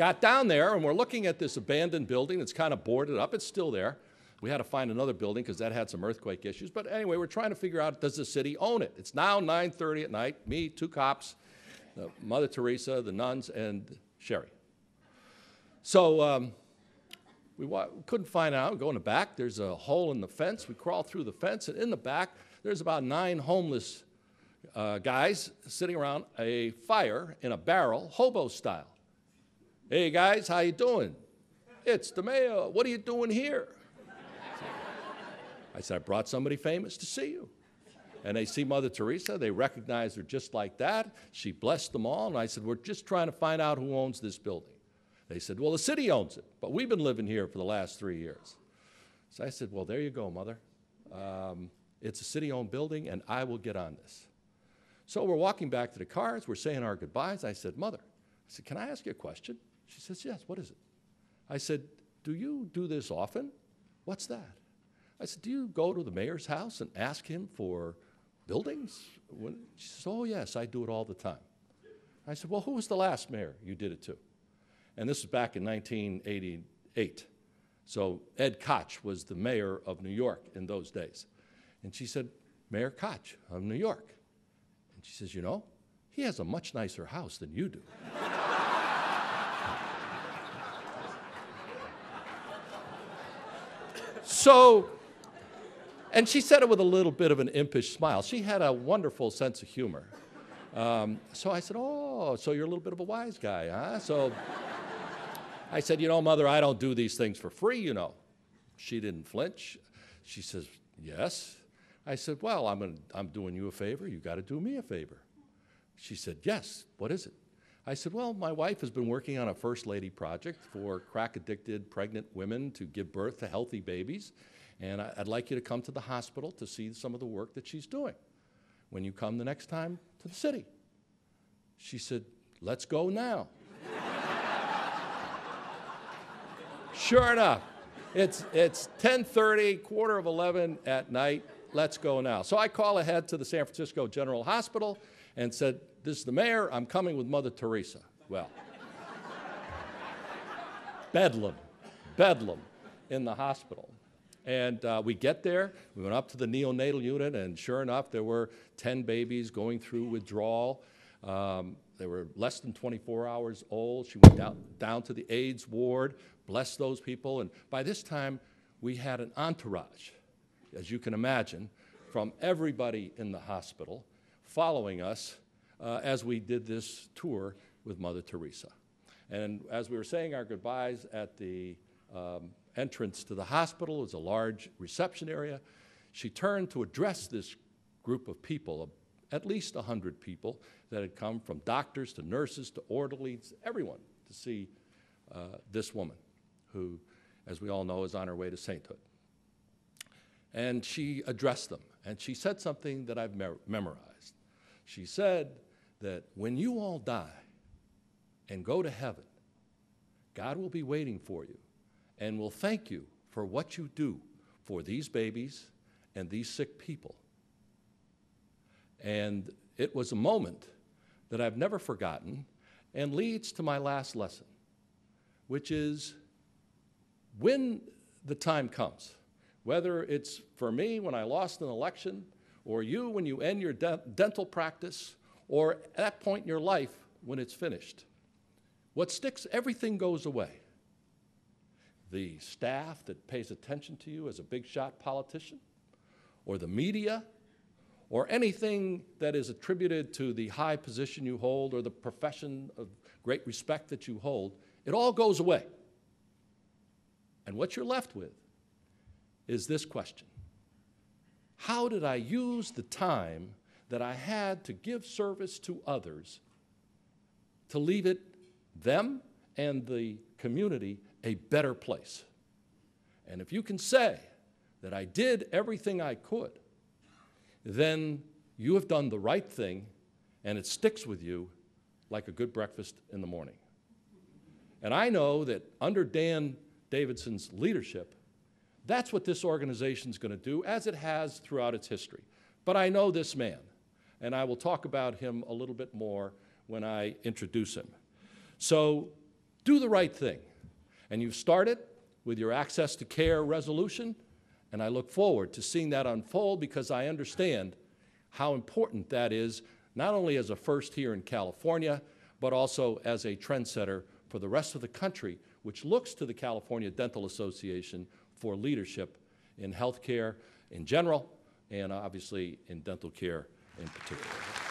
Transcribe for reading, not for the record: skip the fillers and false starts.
got down there, and we're looking at this abandoned building that's kind of boarded up. It's still there. We had to find another building because that had some earthquake issues. But anyway, we're trying to figure out, does the city own it? It's now 9:30 at night, me, 2 cops, Mother Teresa, the nuns, and Sherry. So we couldn't find out. We go in the back. There's a hole in the fence. We crawl through the fence, and in the back, there's about 9 homeless guys sitting around a fire in a barrel, hobo style. Hey, guys, how you doing? It's the mayor. What are you doing here? I said, I brought somebody famous to see you. And they see Mother Teresa. They recognize her just like that. She blessed them all. And I said, we're just trying to find out who owns this building. They said, well, the city owns it, but we've been living here for the last 3 years. So I said, well, there you go, Mother. It's a city-owned building, and I will get on this. So we're walking back to the cars. We're saying our goodbyes. I said, Mother, I said, can I ask you a question? She says, yes, what is it? I said, do you do this often? What's that? I said, do you go to the mayor's house and ask him for buildings? She says, oh, yes, I do it all the time. I said, well, who was the last mayor you did it to? And this was back in 1988. So Ed Koch was the mayor of New York in those days. And she said, Mayor Koch of New York. And she says, you know, he has a much nicer house than you do. So, and she said it with a little bit of an impish smile. She had a wonderful sense of humor. So I said, oh, so you're a little bit of a wise guy, huh? So I said, you know, Mother, I don't do these things for free, you know. She didn't flinch. She says, yes. I said, well, I'm doing you a favor. You got to do me a favor. She said, yes. What is it? I said, well, my wife has been working on a First Lady project for crack-addicted pregnant women to give birth to healthy babies. And I'd like you to come to the hospital to see some of the work that she's doing when you come the next time to the city. She said, let's go now. Sure enough, it's 10:30, 11:15 at night. Let's go now. So I call ahead to the San Francisco General Hospital and said, this is the mayor. I'm coming with Mother Teresa. Well, bedlam in the hospital. And we get there. We went up to the neonatal unit, and sure enough, there were 10 babies going through withdrawal. They were less than 24 hours old. She went down to the AIDS ward, blessed those people. And by this time, we had an entourage, as you can imagine, from everybody in the hospital following us as we did this tour with Mother Teresa. And as we were saying our goodbyes at the entrance to the hospital, it was a large reception area. She turned to address this group of people, at least 100 people that had come from doctors to nurses to orderlies, everyone, to see this woman who, as we all know, is on her way to sainthood. And she addressed them, and she said something that I've memorized. She said that when you all die and go to heaven, God will be waiting for you and will thank you for what you do for these babies and these sick people. And it was a moment that I've never forgotten and leads to my last lesson, which is when the time comes, whether it's for me when I lost an election, or you when you end your dental practice, or at that point in your life when it's finished, what sticks, everything goes away. The staff that pays attention to you as a big shot politician, or the media, or anything that is attributed to the high position you hold or the profession of great respect that you hold, it all goes away. And what you're left with is this question: how did I use the time that I had to give service to others to leave it, them and the community, a better place? And if you can say that I did everything I could, then you have done the right thing, and it sticks with you like a good breakfast in the morning. And I know that under Dan Davidson's leadership, that's what this organization is going to do, as it has throughout its history. But I know this man, and I will talk about him a little bit more when I introduce him. So do the right thing. And you've started with your access to care resolution, and I look forward to seeing that unfold because I understand how important that is, not only as a first here in California, but also as a trendsetter for the rest of the country, which looks to the California Dental Association for leadership in healthcare in general, and obviously in dental care in particular.